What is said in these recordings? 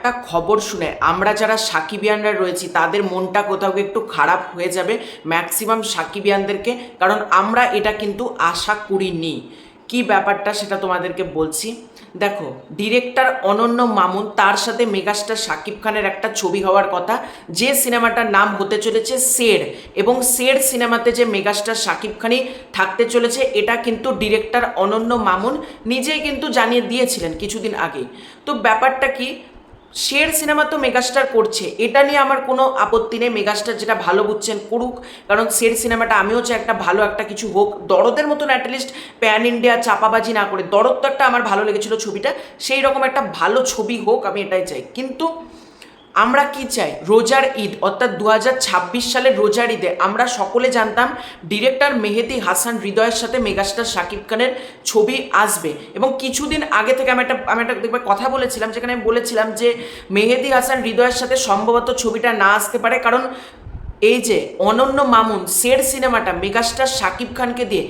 একটা খবর শুনে আমরা যারা সাকিবিয়ানরা রয়েছি তাদের মনটা কোথাও একটু খারাপ হয়ে যাবে ম্যাক্সিমাম সাকিবিয়ানদেরকে, কারণ আমরা এটা কিন্তু আশা করিনি। কি ব্যাপারটা সেটা তোমাদেরকে বলছি। দেখো, ডিরেক্টর অনন্য মামুন, তার সাথে মেগাস্টার শাকিব খানের একটা ছবি হওয়ার কথা, যে সিনেমাটার নাম হতে চলেছে শের, এবং শের সিনেমাতে যে মেগাস্টার শাকিব খানই থাকতে চলেছে এটা কিন্তু ডিরেক্টর অনন্য মামুন নিজেই কিন্তু জানিয়ে দিয়েছিলেন কিছুদিন আগেই। তো ব্যাপারটা কি, শের সিনেমা তো মেগাস্টার করছে, এটা নিয়ে আমার কোনো আপত্তি নেই, মেগাস্টার যেটা ভালো বুঝছেন করুক, কারণ শের সিনেমাটা আমিও চাই একটা ভালো একটা কিছু হোক, দরদের মতন অ্যাটলিস্ট প্যান ইন্ডিয়া চাপাবাজি না করে। দরদ তো একটা আমার ভালো লেগেছিল ছবিটা, সেই রকম একটা ভালো ছবি হোক, আমি এটাই চাই। কিন্তু আমরা কি চাই, রোজার ঈদ অর্থাৎ 2026 সালের রোজার ঈদে আমরা সকলে জানতাম ডিরেক্টর মেহেদী হাসান হৃদয়ের সাথে মেগাস্টার শাকিব খানের ছবি আসবে, এবং কিছুদিন আগে থেকে আমি একটা দেখবে কথা বলেছিলাম, যেখানে আমি বলেছিলাম যে মেহেদী হাসান হৃদয়ের সাথে সম্ভবত ছবিটা না আসতে পারে, কারণ এই যে অনন্য মামুন শের সিনেমাটা মেগাস্টার শাকিব খানকে দিয়ে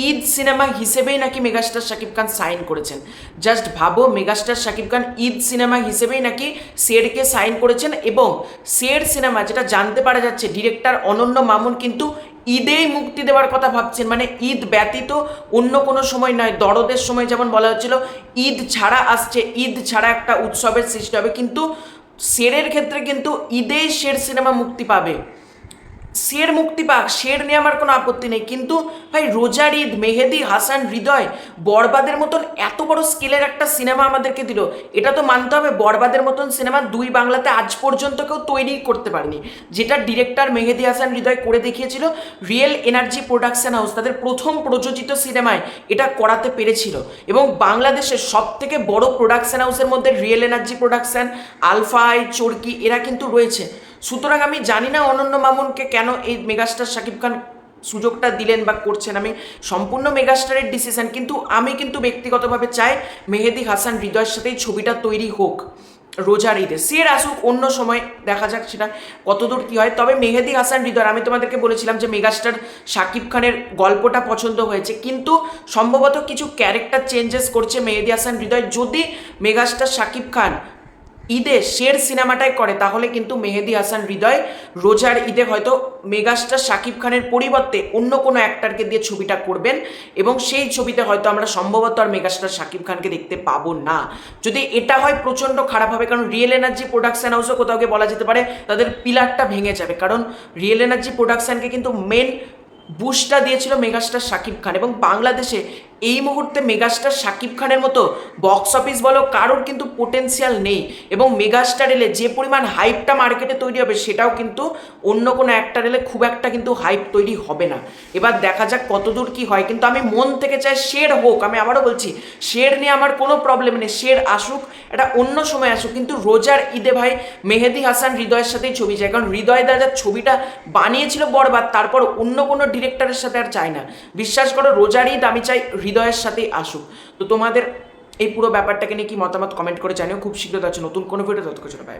ঈদ সিনেমা হিসেবেই নাকি মেগাস্টার শাকিব খান সাইন করেছেন। জাস্ট ভাবো, মেগাস্টার শাকিব খান ঈদ সিনেমা হিসেবেই নাকি শেরকে সাইন করেছেন, এবং শের সিনেমা যেটা জানতে পারা যাচ্ছে ডিরেক্টর অনন্য মামুন কিন্তু ঈদেই মুক্তি দেওয়ার কথা ভাবছেন, মানে ঈদ ব্যতীত অন্য কোনো সময় নয়। দরদের সময় যেমন বলা হচ্ছিল ঈদ ছাড়া আসছে, ঈদ ছাড়া একটা উৎসবের সৃষ্টি হবে, কিন্তু শেরের ক্ষেত্রে কিন্তু ঈদেই শের সিনেমা মুক্তি পাবে। শের মুক্তি পাক, শের নিয়ে আমার কোনো আপত্তি নেই, কিন্তু ভাই রোজার ঈদ, মেহেদী হাসান হৃদয় বরবাদের মতন এত বড় স্কেলের একটা সিনেমা আমাদেরকে দিল, এটা তো মানতে হবে বরবাদের মতন সিনেমা দুই বাংলাতে আজ পর্যন্ত কেউ তৈরি করতে পারেনি। যেটা ডিরেক্টর মেহেদী হাসান হৃদয় করে দেখিয়েছিল, রিয়েল এনার্জি প্রোডাকশন হাউস তাদের প্রথম প্রযোজিত সিনেমায় এটা করাতে পেরেছিল, এবং বাংলাদেশের সব থেকে বড় প্রোডাকশন হাউসের মধ্যে রিয়েল এনার্জি প্রোডাকশন, আলফাই, চরকি এরা কিন্তু রয়েছে। সুতরাং আমি জানি না অনন্য মামুনকে কেন এই মেগাস্টার শাকিব খান সুযোগটা দিলেন বা করছেন, আমি সম্পূর্ণ মেগাস্টারের ডিসিশন, কিন্তু আমি কিন্তু ব্যক্তিগতভাবে চাই মেহেদী হাসান হৃদয়ের সাথেই ছবিটা তৈরি হোক রোজার ঈদে। শের আসুক অন্য সময়, দেখা যাক সেটা কতদূর কী হয়। তবে মেহেদী হাসান হৃদয়, আমি তোমাদেরকে বলেছিলাম যে মেগাস্টার শাকিব খানের গল্পটা পছন্দ হয়েছে, কিন্তু সম্ভবত কিছু ক্যারেক্টার চেঞ্জেস করছে মেহেদী হাসান হৃদয়। যদি মেগাস্টার শাকিব খান ঈদে শের সিনেমাটাই করে, তাহলে কিন্তু মেহেদী হাসান হৃদয় রোজার ঈদে হয়তো মেগাস্টার শাকিব খানের পরিবর্তে অন্য কোনো অ্যাক্টারকে দিয়ে ছবিটা করবেন, এবং সেই ছবিতে হয়তো আমরা সম্ভবত আর মেগাস্টার শাকিব খানকে দেখতে পাবো না। যদি এটা হয় প্রচণ্ড খারাপ হবে, কারণ রিয়েল এনার্জি প্রোডাকশন হাউসও কোথাও গিয়ে বলা যেতে পারে তাদের পিলারটা ভেঙে যাবে, কারণ রিয়েল এনার্জি প্রোডাকশানকে কিন্তু মেন বুস্টটা দিয়েছিল মেগাস্টার শাকিব খান, এবং বাংলাদেশে এই মুহূর্তে মেগাস্টার শাকিব খানের মতো বক্স অফিস বলো কারোর কিন্তু পোটেন্সিয়াল নেই, এবং মেগাস্টার এলে যে পরিমাণ হাইপটা মার্কেটে তৈরি হবে সেটাও কিন্তু অন্য কোনো অ্যাক্টার এলে খুব একটা কিন্তু হাইপ তৈরি হবে না। এবার দেখা যাক কতদূর কি হয়, কিন্তু আমি মন থেকে চাই শের হোক। আমি আবারও বলছি, শের নিয়ে আমার কোনো প্রবলেম নেই, শের আসুক, এটা অন্য সময় আসুক, কিন্তু রোজার ঈদে ভাই মেহেদী হাসান হৃদয়ের সাথেই ছবি চাই, কারণ হৃদয় দা যা ছবিটা বানিয়েছিল বরবাদ, তারপর অন্য কোনো ডিরেক্টরের সাথে আর চাই না। বিশ্বাস করো, রোজার ঈদ আমি চাই হৃদয়ের সাথেই আসুক। তো তোমাদের এই পুরো ব্যাপারটাকে নিয়ে কি মতামত কমেন্ট করে জানিও। খুব শীঘ্র আছে নতুন কোনো ভিডিও, ততক্ষণ পাই।